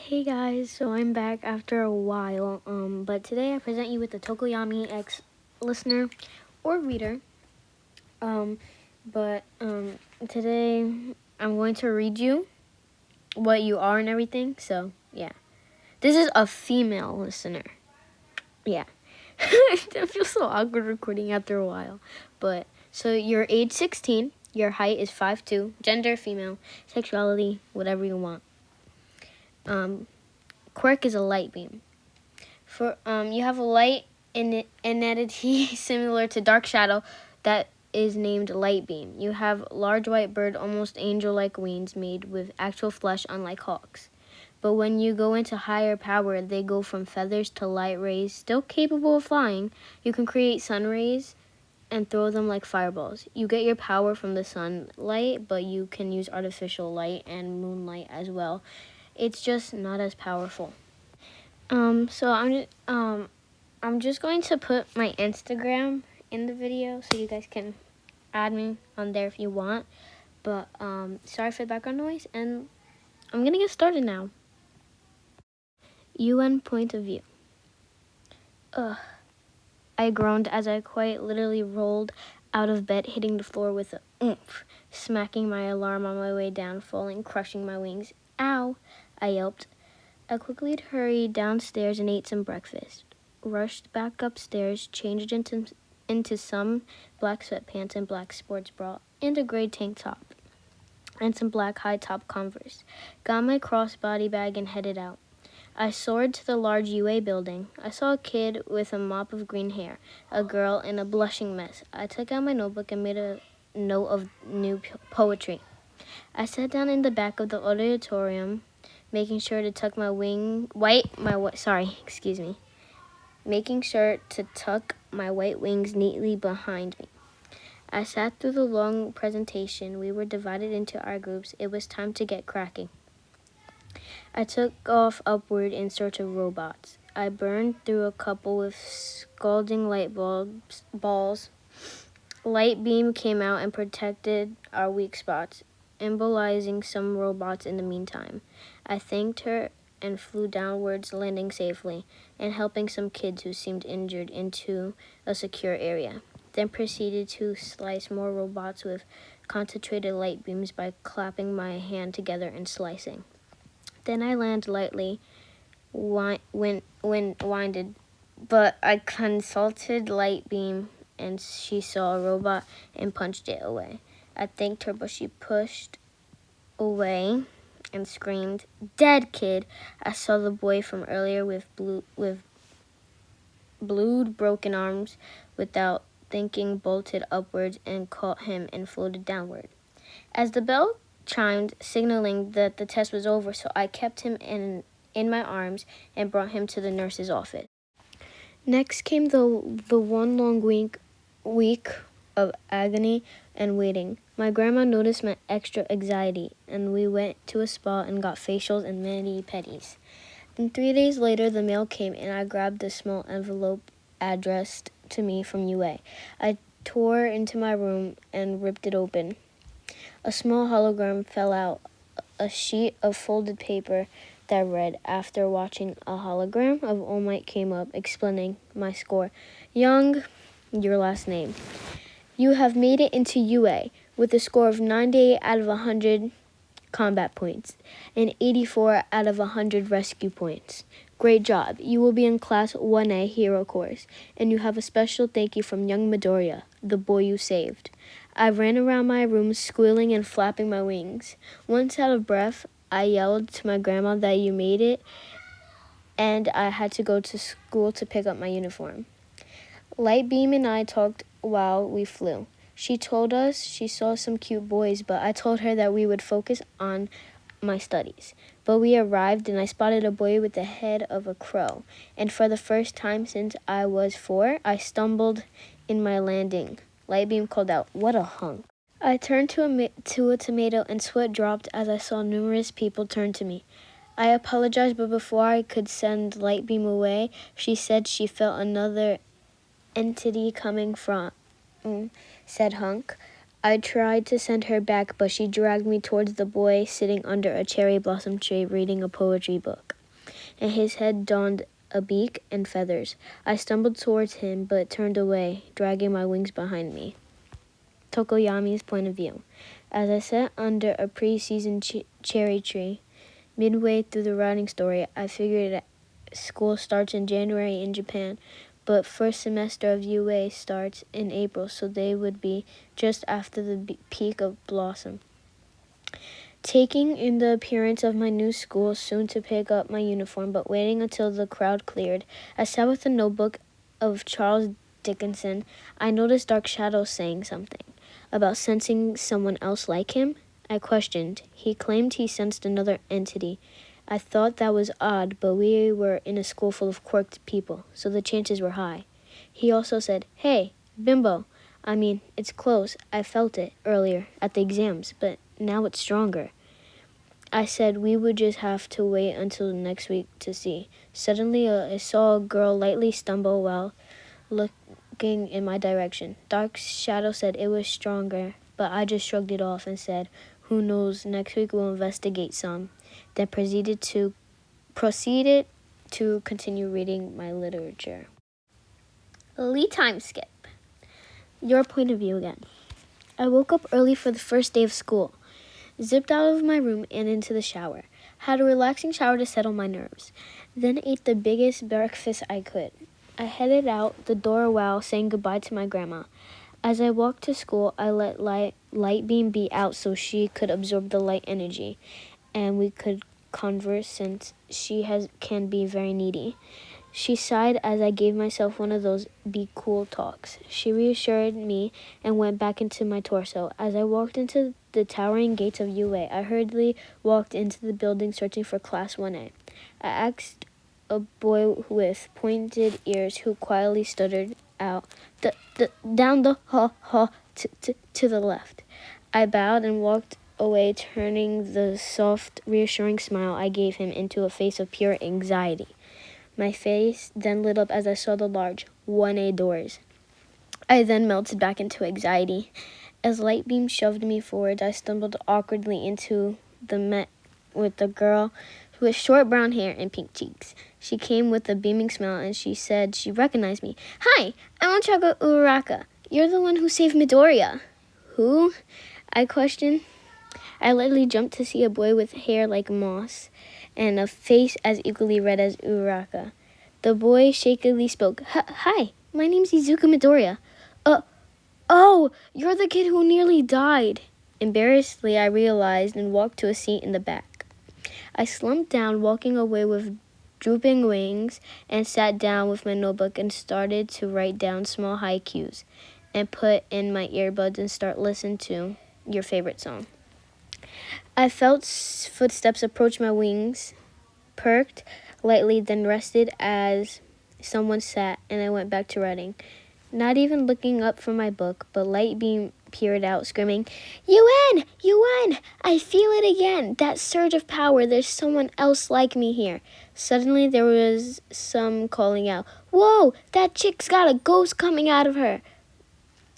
Hey guys, so I'm back after a while, but today I present you with the Tokoyami X listener or reader. But today I'm going to read you what you are and everything. So yeah, this is a female listener. Yeah, I feel so awkward recording after a while. But so you're age 16, your height is 5'2", gender female, sexuality whatever you want. Quirk is a light beam. You have a light entity similar to dark shadow that is named light beam. You have large white bird, almost angel-like wings made with actual flesh, unlike hawks. But when you go into higher power, they go from feathers to light rays, still capable of flying. You can create sun rays and throw them like fireballs. You get your power from the sunlight, but you can use artificial light and moonlight as well. It's just not as powerful. So I'm just going to put my Instagram in the video so you guys can add me on there if you want. But sorry for the background noise, and I'm gonna get started now. UN point of view. Ugh. I groaned as I quite literally rolled out of bed, hitting the floor with a oomph, smacking my alarm on my way down, falling, crushing my wings. Ow! I yelped. I quickly hurried downstairs and ate some breakfast. Rushed back upstairs, changed into some black sweatpants and black sports bra, and a gray tank top, and some black high-top Converse. Got my crossbody bag and headed out. I soared to the large UA building. I saw a kid with a mop of green hair, a girl in a blushing mess. I took out my notebook and made a note of new poetry. I sat down in the back of the auditorium, making sure to tuck making sure to tuck my white wings neatly behind me. I sat through the long presentation. We were divided into our groups. It was time to get cracking. I took off upward in search of robots. I burned through a couple with scalding light balls. Light beam came out and protected our weak spots, immobilizing some robots in the meantime. I thanked her and flew downwards, landing safely, and helping some kids who seemed injured into a secure area. Then proceeded to slice more robots with concentrated light beams by clapping my hand together and slicing. Then I landed lightly, winded, but I consulted light beam, and she saw a robot and punched it away. I thanked her, but she pushed away and screamed, "Dead kid!" I saw the boy from earlier with blued broken arms. Without thinking, bolted upwards and caught him and floated downward. As the bell chimed, signaling that the test was over, so I kept him in my arms and brought him to the nurse's office. Next came the one long week of agony and waiting. My grandma noticed my extra anxiety, and we went to a spa and got facials and mani-pedis. Then 3 days later, the mail came, and I grabbed the small envelope addressed to me from UA. I tore into my room and ripped it open. A small hologram fell out, a sheet of folded paper that read, "After watching a hologram of All Might," came up, explaining my score. "Young, your last name. You have made it into UA with a score of 98 out of 100 combat points and 84 out of 100 rescue points. Great job. You will be in Class 1A Hero Course, and you have a special thank you from young Midoriya, the boy you saved." I ran around my room squealing and flapping my wings. Once out of breath, I yelled to my grandma that you made it, and I had to go to school to pick up my uniform. Lightbeam and I talked while we flew. She told us she saw some cute boys, but I told her that we would focus on my studies. But we arrived, and I spotted a boy with the head of a crow, and for the first time since I was 4, I stumbled in my landing. Lightbeam called out, "What a hunk." I turned to a tomato, and sweat dropped as I saw numerous people turn to me. I apologized, but before I could send Lightbeam away, she said she felt another entity coming from, said Hunk. I tried to send her back, but she dragged me towards the boy sitting under a cherry blossom tree reading a poetry book. and his head donned a beak and feathers. I stumbled towards him, but turned away, dragging my wings behind me. Tokoyami's point of view. As I sat under a pre-season cherry tree, midway through the writing story, I figured school starts in January in Japan, but first semester of UA starts in April, so they would be just after the peak of blossom. Taking in the appearance of my new school, soon to pick up my uniform, but waiting until the crowd cleared, I sat with a notebook of Charles Dickinson. I noticed dark shadows saying something about sensing someone else like him. I questioned. He claimed he sensed another entity. I thought that was odd, but we were in a school full of quirked people, so the chances were high. He also said, "Hey, bimbo. I mean, it's close. I felt it earlier at the exams, but now it's stronger." I said we would just have to wait until next week to see. Suddenly, I saw a girl lightly stumble while looking in my direction. Dark Shadow said it was stronger, but I just shrugged it off and said, "Who knows, next week we'll investigate some." Then proceeded to continue reading my literature. Lead time skip. Your point of view again. I woke up early for the first day of school. Zipped out of my room and into the shower. Had a relaxing shower to settle my nerves. Then ate the biggest breakfast I could. I headed out the door while saying goodbye to my grandma. As I walked to school, I let light beam be out so she could absorb the light energy, and we could converse since she can be very needy. She sighed as I gave myself one of those be cool talks. She reassured me and went back into my torso. As I walked into the towering gates of UA, I hurriedly walked into the building searching for Class 1A. I asked a boy with pointed ears who quietly stuttered out, down the hall to the left. I bowed and walked away, turning the soft, reassuring smile I gave him into a face of pure anxiety. My face then lit up as I saw the large 1A doors. I then melted back into anxiety. As light beam shoved me forward, I stumbled awkwardly into the met with a girl with short brown hair and pink cheeks. She came with a beaming smile and she said she recognized me. "Hi, I'm Ochako Uraraka. You're the one who saved Midoriya." "Who?" I questioned. I lightly jumped to see a boy with hair like moss and a face as equally red as Uraraka. The boy shakily spoke. "Hi, my name's Izuku Midoriya." Oh, you're the kid who nearly died." Embarrassedly, I realized and walked to a seat in the back. I slumped down, walking away with drooping wings, and sat down with my notebook and started to write down small haikus and put in my earbuds and start listening to your favorite song. I felt footsteps approach my wings, perked lightly, then rested as someone sat, and I went back to writing. Not even looking up from my book, but light beam peered out, screaming, "UN! UN! I feel it again! That surge of power! There's someone else like me here!" Suddenly there was some calling out, "Whoa! That chick's got a ghost coming out of her!"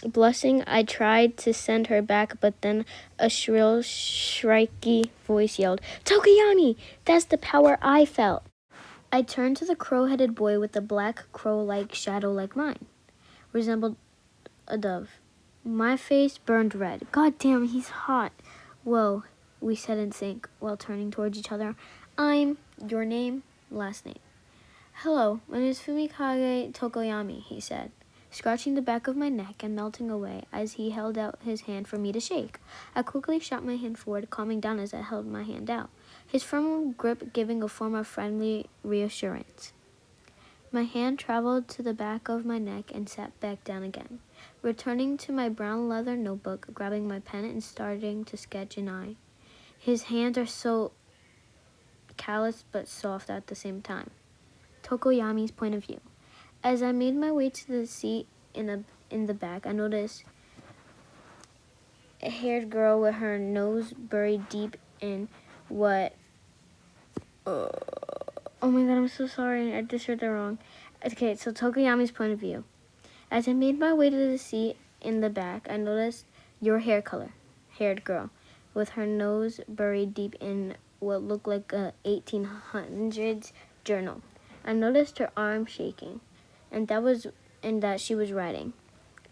Blushing, I tried to send her back, but then a shrill, shrieky voice yelled, "Tokoyami! That's the power I felt!" I turned to the crow-headed boy with the black crow-like shadow like mine. Resembled a dove. My face burned red. "God damn, he's hot." "Whoa," we said in sync while turning towards each other. "I'm your name, last name." "Hello, my name is Fumikage Tokoyami," he said, scratching the back of my neck and melting away as he held out his hand for me to shake. I quickly shot my hand forward, calming down as I held my hand out, his firm grip giving a form of friendly reassurance. My hand traveled to the back of my neck and sat back down again, returning to my brown leather notebook, grabbing my pen and starting to sketch an eye. His hands are so callous but soft at the same time. Tokoyami's point of view. As I made my way to the seat in the back, I noticed a haired girl with her nose buried deep in what... Oh my god, I'm so sorry. I just heard that wrong. Okay, so Tokoyami's point of view. As I made my way to the seat in the back, I noticed your hair color, haired girl, with her nose buried deep in what looked like a 1800s journal. I noticed her arm shaking, and that she was writing.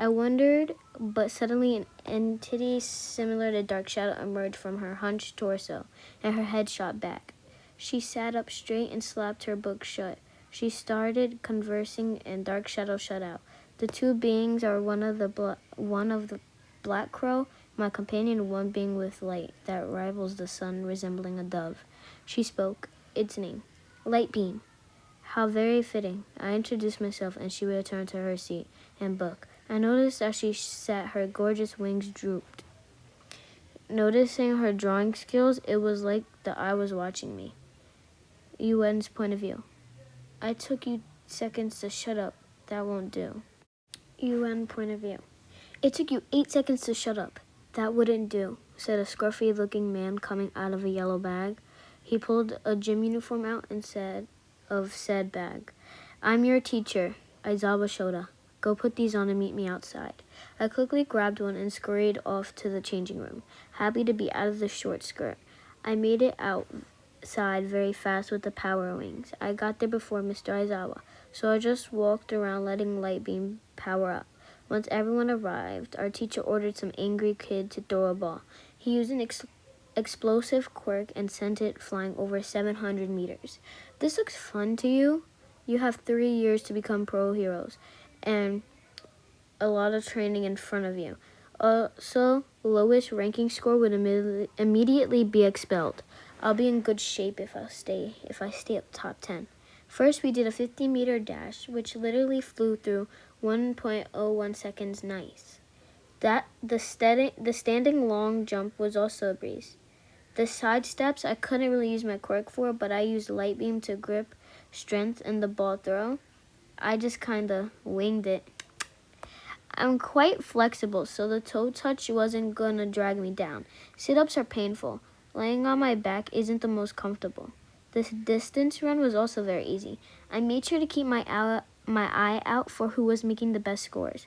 I wondered, but suddenly an entity similar to Dark Shadow emerged from her hunched torso, and her head shot back. She sat up straight and slapped her book shut. She started conversing, and Dark Shadow shut out. The two beings are one of the Black Crow, my companion, one being with light that rivals the sun, resembling a dove. She spoke. Its name. Light Beam. How very fitting. I introduced myself, and she returned to her seat and book. I noticed as she sat, her gorgeous wings drooped. Noticing her drawing skills, it was like the eye was watching me. UN's point of view. I took you seconds to shut up. That won't do. UN point of view. It took you 8 seconds to shut up. That wouldn't do, said a scruffy-looking man coming out of a yellow bag. He pulled a gym uniform out and said bag. I'm your teacher, Aizawa Shoda. Go put these on and meet me outside. I quickly grabbed one and scurried off to the changing room, happy to be out of the short skirt. I made it outside very fast with the power wings. I got there before Mr. Aizawa, so I just walked around letting Light Beam power up. Once everyone arrived, our teacher ordered some angry kid to throw a ball. He used an explosive quirk and sent it flying over 700 meters. This looks fun to you? You have 3 years to become pro heroes, and a lot of training in front of you. Also, lowest ranking score would immediately be expelled. I'll be in good shape if I stay up top 10. First, we did a 50-meter dash, which literally flew through 1.01 seconds. Nice. The standing long jump was also a breeze. The side steps I couldn't really use my quirk for, but I used Light Beam to grip strength and the ball throw. I just kinda winged it. I'm quite flexible, so the toe touch wasn't gonna drag me down. Sit-ups are painful. Laying on my back isn't the most comfortable. This distance run was also very easy. I made sure to keep my eye out for who was making the best scores.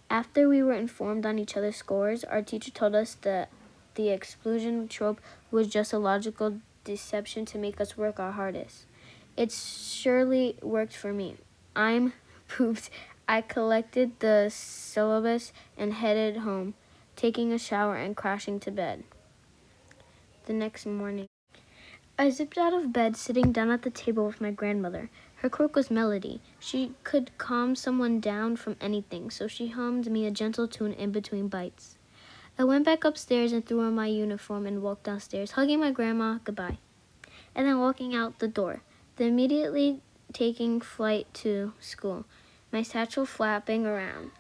After we were informed on each other's scores, our teacher told us that the exclusion trope was just a logical deception to make us work our hardest. It surely worked for me. I'm pooped. I collected the syllabus and headed home, taking a shower and crashing to bed. The next morning, I zipped out of bed, sitting down at the table with my grandmother. Her quirk was melody. She could calm someone down from anything, so she hummed me a gentle tune in between bites. I went back upstairs and threw on my uniform and walked downstairs, hugging my grandma goodbye, and then walking out the door, then immediately taking flight to school, my satchel flapping around.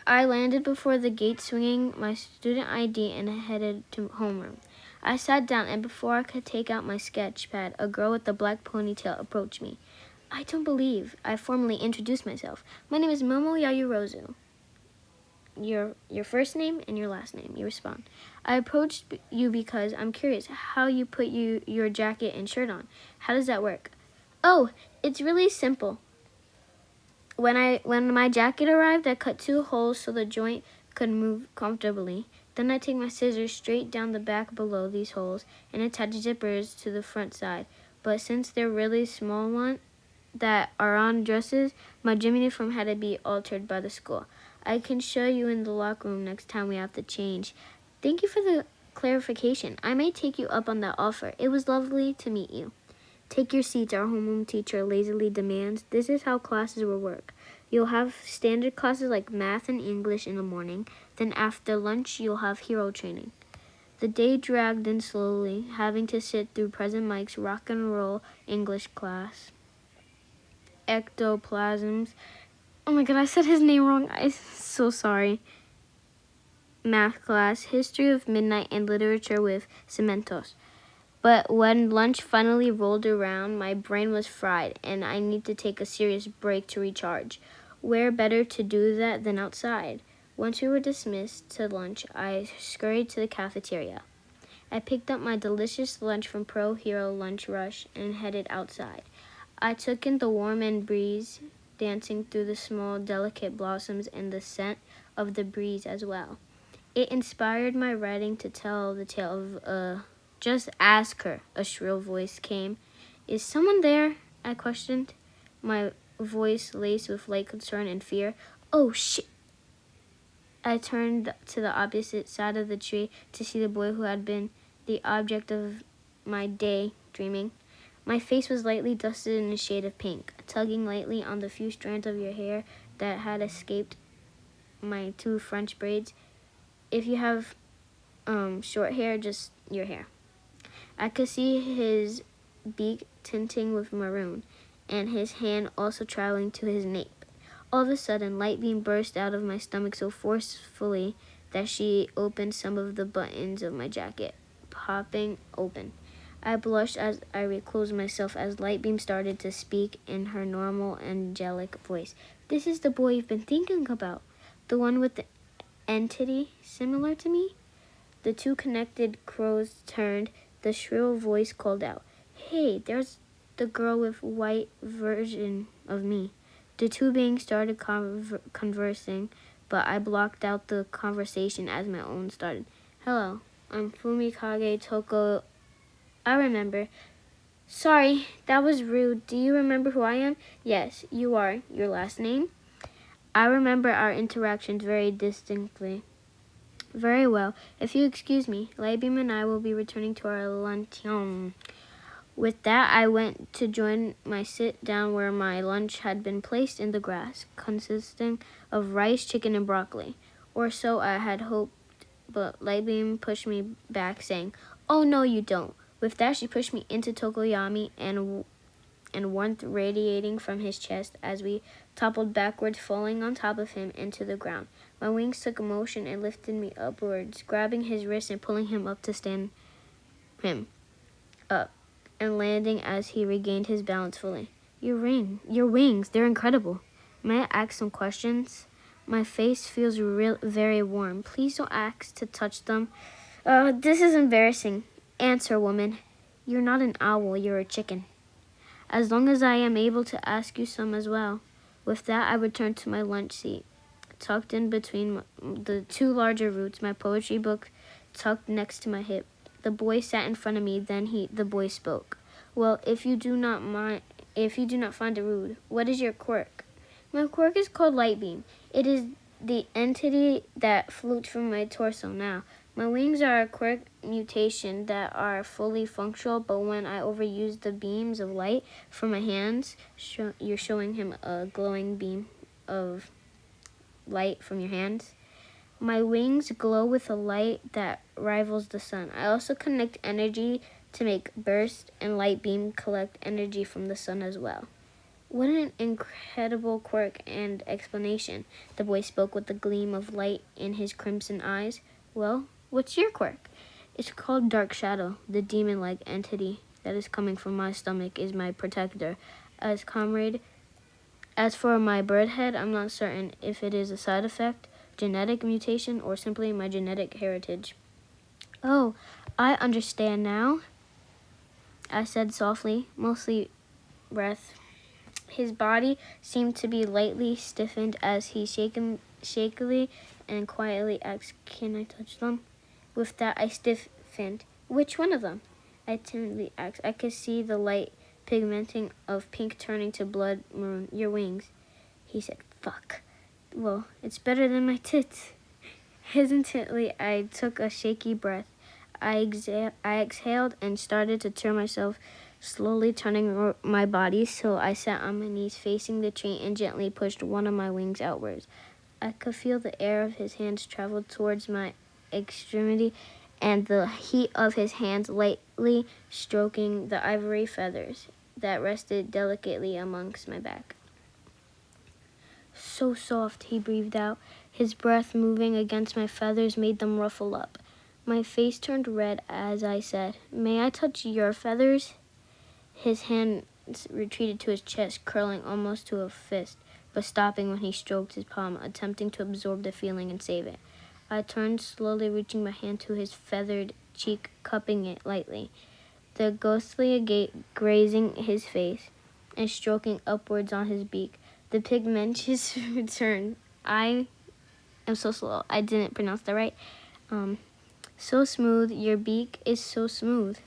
I landed before the gate swinging my student ID and headed to homeroom. I sat down, and before I could take out my sketch pad, a girl with a black ponytail approached me. I don't believe I formally introduced myself. My name is Momo Yayurozu. Your first name and your last name, you respond. I approached you because I'm curious how you put your jacket and shirt on. How does that work? Oh, it's really simple. When my jacket arrived, I cut 2 holes so the joint could move comfortably. Then I take my scissors straight down the back below these holes and attach zippers to the front side. But since they're really small ones that are on dresses, my gym uniform had to be altered by the school. I can show you in the locker room next time we have to change. Thank you for the clarification. I may take you up on that offer. It was lovely to meet you. Take your seats, our homeroom teacher lazily demands. This is how classes will work. You'll have standard classes like math and English in the morning. Then after lunch, you'll have hero training. The day dragged in slowly, having to sit through President Mike's rock and roll English class. Ectoplasms. Oh my god, I said his name wrong. I'm so sorry. Math class, history of midnight, and literature with Cementos. But when lunch finally rolled around, my brain was fried, and I need to take a serious break to recharge. Where better to do that than outside? Once we were dismissed to lunch, I scurried to the cafeteria. I picked up my delicious lunch from Pro Hero Lunch Rush and headed outside. I took in the warm and breeze, dancing through the small, delicate blossoms and the scent of the breeze as well. It inspired my writing to tell the tale of Just ask her, a shrill voice came. Is someone there? I questioned, my voice laced with light concern and fear. Oh, shit! I turned to the opposite side of the tree to see the boy who had been the object of my daydreaming. My face was lightly dusted in a shade of pink, tugging lightly on the few strands of your hair that had escaped my two French braids. If you have short hair, just your hair. I could see his beak tinting with maroon, and his hand also traveling to his nape. All of a sudden, light beam burst out of my stomach so forcefully that she opened some of the buttons of my jacket, popping open. I blushed as I reclosed myself as Lightbeam started to speak in her normal, angelic voice. This is the boy you've been thinking about, the one with the entity similar to me? The two connected crows turned. The shrill voice called out, Hey, there's the girl with white version of me. The two beings started conversing, but I blocked out the conversation as my own started. Hello, I'm Fumikage Toko. I remember. Sorry, that was rude. Do you remember who I am? Yes, you are. Your last name? I remember our interactions very distinctly. Very well. If you excuse me, Lightbeam and I will be returning to our luncheon. With that, I went to join my sit-down where my lunch had been placed in the grass, consisting of rice, chicken, and broccoli. Or so I had hoped, but Lightbeam pushed me back, saying, Oh, no, you don't. With that, she pushed me into Tokoyami and warmth radiating from his chest as we toppled backwards, falling on top of him into the ground. My wings took a motion and lifted me upwards, grabbing his wrist and pulling him up to stand him up, and landing as he regained his balance fully. Your wings, they're incredible. May I ask some questions? My face feels very warm. Please don't ask to touch them. This is embarrassing. Answer, woman. You're not an owl, you're a chicken. As long as I am able to ask you some as well. With that, I returned to my lunch seat, tucked in between the two larger roots, my poetry book tucked next to my hip. The boy sat in front of me, then the boy spoke. Well, if you do not find it rude, what is your quirk? My quirk is called Lightbeam. It is the entity that floats from my torso now. My wings are a quirk mutation that are fully functional, but when I overuse the beams of light from my hands, you're showing him a glowing beam of light from your hands. My wings glow with a light that rivals the sun. I also connect energy to make burst, and light beam collect energy from the sun as well. What an incredible quirk and explanation. The boy spoke with a gleam of light in his crimson eyes. Well, what's your quirk? It's called Dark Shadow. The demon-like entity that is coming from my stomach is my protector. As for my bird head, I'm not certain if it is a side effect, genetic mutation, or simply my genetic heritage. Oh, I understand now, I said softly, mostly breath. His body seemed to be lightly stiffened as he shakily and quietly asked, Can I touch them? With that, I stiffened. Which one of them? I timidly asked. I could see the light pigmenting of pink turning to blood maroon. Your wings. He said, Fuck. Well, it's better than my tits. Hesitantly, I took a shaky breath. I exhaled and started to turn myself, slowly turning my body so I sat on my knees facing the tree and gently pushed one of my wings outwards. I could feel the air of his hands travel towards my extremity and the heat of his hands lightly stroking the ivory feathers that rested delicately amongst my back. So soft, he breathed out. His breath moving against my feathers made them ruffle up. My face turned red as I said, May I touch your feathers? His hands retreated to his chest, curling almost to a fist, but stopping when he stroked his palm, attempting to absorb the feeling and save it. I turned, slowly reaching my hand to his feathered cheek, cupping it lightly, the ghostly grazing his face and stroking upwards on his beak. The pigmentous returned. I am so slow. I didn't pronounce that right. So smooth. Your beak is so smooth.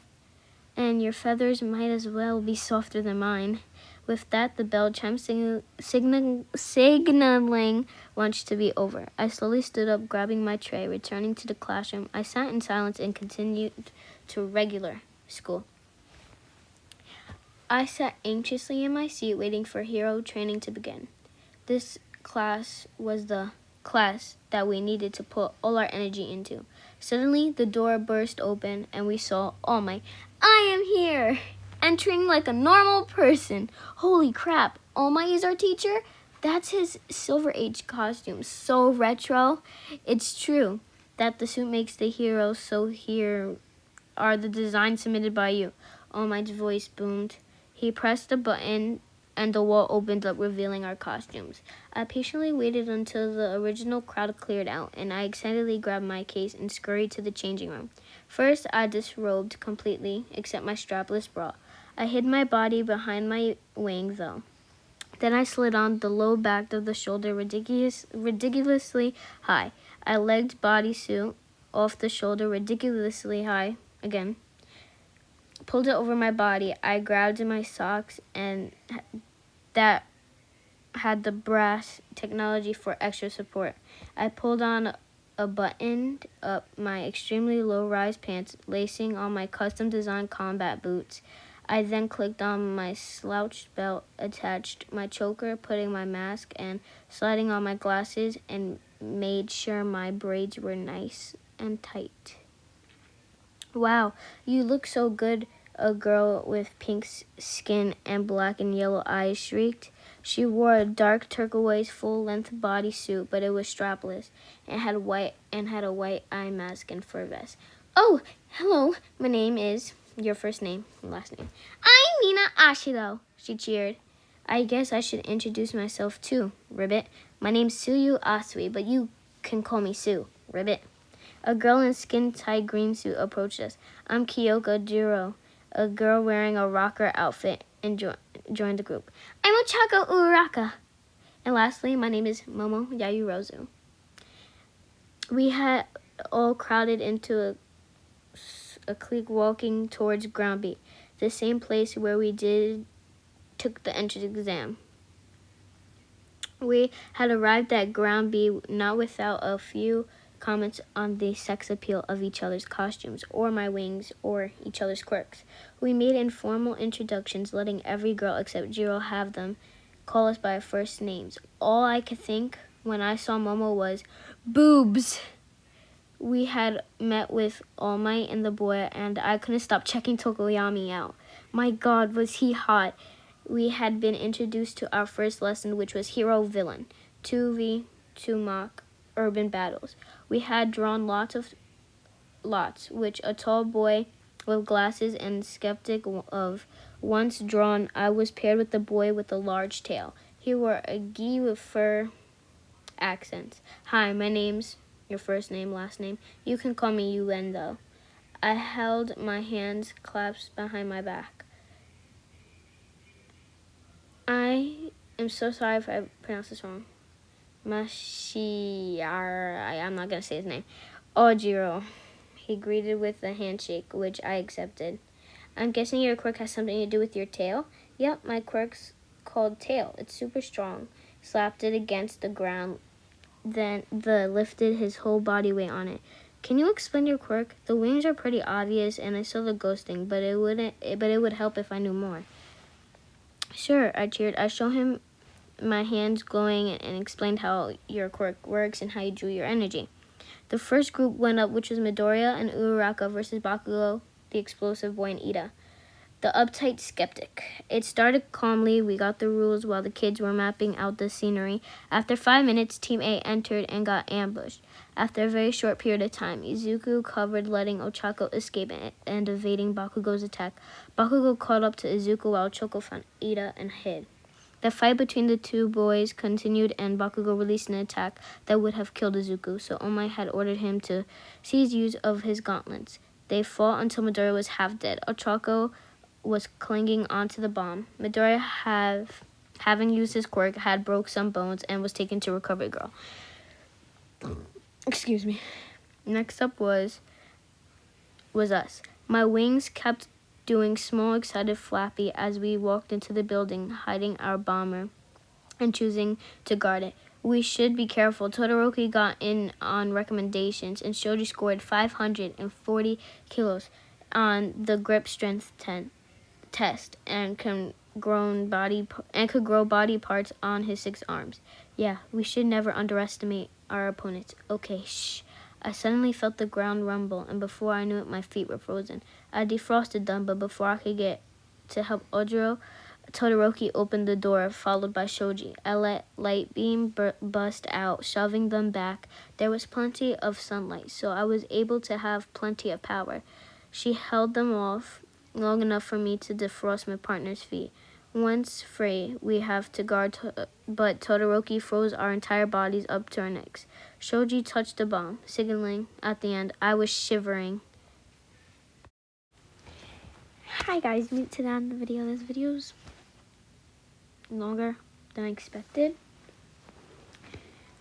and your feathers might as well be softer than mine." With that, the bell chimed, signaling lunch to be over. I slowly stood up, grabbing my tray. Returning to the classroom, I sat in silence and continued to regular school. I sat anxiously in my seat, waiting for hero training to begin. This class was the class that we needed to put all our energy into. Suddenly, the door burst open, and we saw All Might. "I am here!" Entering like a normal person. Holy crap, All Might is our teacher? That's his Silver Age costume. So retro. It's true that the suit makes the hero, so here are the designs submitted by you. All Might's voice boomed. He pressed the button and the wall opened up, revealing our costumes. I patiently waited until the original crowd cleared out, and I excitedly grabbed my case and scurried to the changing room. First, I disrobed completely, except my strapless bra. I hid my body behind my wing, though. Then I slid on the low back of the shoulder ridiculously high. I legged bodysuit off the shoulder ridiculously high again. Pulled it over my body. I grabbed my socks and that had the brass technology for extra support. I pulled on a buttoned up my extremely low-rise pants, lacing on my custom-designed combat boots. I then clicked on my slouched belt, attached my choker, putting my mask and sliding on my glasses, and made sure my braids were nice and tight. "Wow, you look so good," a girl with pink skin and black and yellow eyes shrieked. She wore a dark turquoise full-length bodysuit, but it was strapless and had a white eye mask and fur vest. "Oh, hello. My name is..." "Your first name and last name." "I'm Mina Ashiro," she cheered. "I guess I should introduce myself too, Ribbit. My name's Suyu Asui, but you can call me Sue, Ribbit." A girl in a skin-tight green suit approached us. "I'm Kyoka Jiro," a girl wearing a rocker outfit, and joined the group. "I'm Ochako Uraka. And lastly, my name is Momo Yayurozu." We had all crowded into a clique walking towards Ground B, the same place where we took the entrance exam. We had arrived at Ground B not without a few comments on the sex appeal of each other's costumes, or my wings, or each other's quirks. We made informal introductions, letting every girl except Jiro have them call us by our first names. All I could think when I saw Momo was, boobs! We had met with All Might and the boy, and I couldn't stop checking Tokoyami out. My God, was he hot! We had been introduced to our first lesson, which was Hero Villain, 2v2 mock urban battles. We had drawn lots, which a tall boy with glasses and skeptic of. Once drawn, I was paired with the boy with a large tail. He wore a gi with fur accents. "Hi, my name's..." "Your first name, last name?" "You can call me Yuen, though." I held my hands clasped behind my back. "I am so sorry if I pronounced this wrong. I'm not going to say his name. Ojiro." He greeted with a handshake, which I accepted. "I'm guessing your quirk has something to do with your tail?" "Yep, my quirk's called Tail. It's super strong." Slapped it against the ground, then lifted his whole body weight on it. "Can you explain your quirk? The wings are pretty obvious, and I saw the ghosting, but it would help if I knew more." "Sure," I cheered. I showed him my hands glowing and explained how your quirk works and how you drew your energy. The first group went up, which was Midoriya and Uraraka versus Bakugo, the explosive boy, and Ida, the uptight skeptic. It started calmly. We got the rules while the kids were mapping out the scenery. After 5 minutes, Team A entered and got ambushed. After a very short period of time, Izuku covered, letting Ochako escape and evading Bakugo's attack. Bakugo caught up to Izuku while Choco found Ida and hid. The fight between the two boys continued, and Bakugo released an attack that would have killed Izuku, so All Might had ordered him to seize use of his gauntlets. They fought until Midoriya was half dead. Ochako was clinging onto the bomb. Midoriya, having used his quirk, had broke some bones and was taken to Recovery Girl. Excuse me. Next up was us. My wings kept doing small, excited Flappy as we walked into the building, hiding our bomber and choosing to guard it. We should be careful. Todoroki got in on recommendations, and Shoji scored 540 kilos on the grip strength test and could grow body parts on his 6 arms. Yeah, we should never underestimate our opponents. Okay, shh. I suddenly felt the ground rumble, and before I knew it, my feet were frozen. I defrosted them, but before I could get to help Ojiro, Todoroki opened the door, followed by Shoji. I let light beam bust out, shoving them back. There was plenty of sunlight, so I was able to have plenty of power. She held them off long enough for me to defrost my partner's feet. Once free, we have to guard, but Todoroki froze our entire bodies up to our necks. Shoji touched the bomb, signaling at the end. I was shivering. Hi guys, meet to the end of the video. This video's longer than I expected,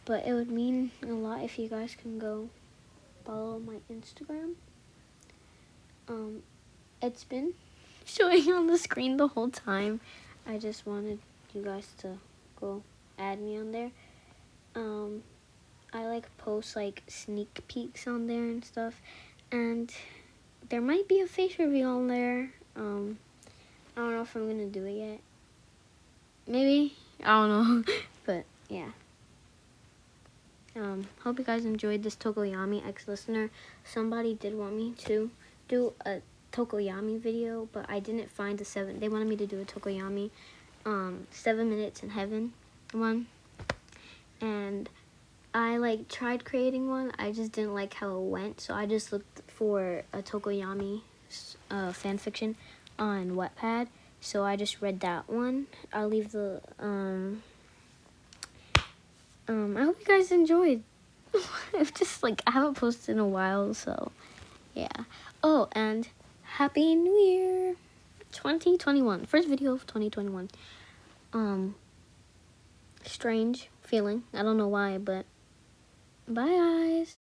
but it would mean a lot if you guys can go follow my Instagram. It's been showing on the screen the whole time. I just wanted you guys to go add me on there. I post sneak peeks on there and stuff, and there might be a face reveal on there. I don't know if I'm gonna do it yet. Maybe, I don't know. But yeah, hope you guys enjoyed this Tokoyami ex-listener. Somebody did want me to do a Tokoyami video, but I didn't find they wanted me to do a Tokoyami 7 Minutes in Heaven one, and I tried creating one. I just didn't like how it went, so I just looked for a Tokoyami fan fiction on Wattpad. So I just read that one. I'll leave the I hope you guys enjoyed. It's just I haven't posted in a while, so yeah. Oh, and Happy New Year 2021. First video of 2021. Strange feeling. I don't know why, but bye guys.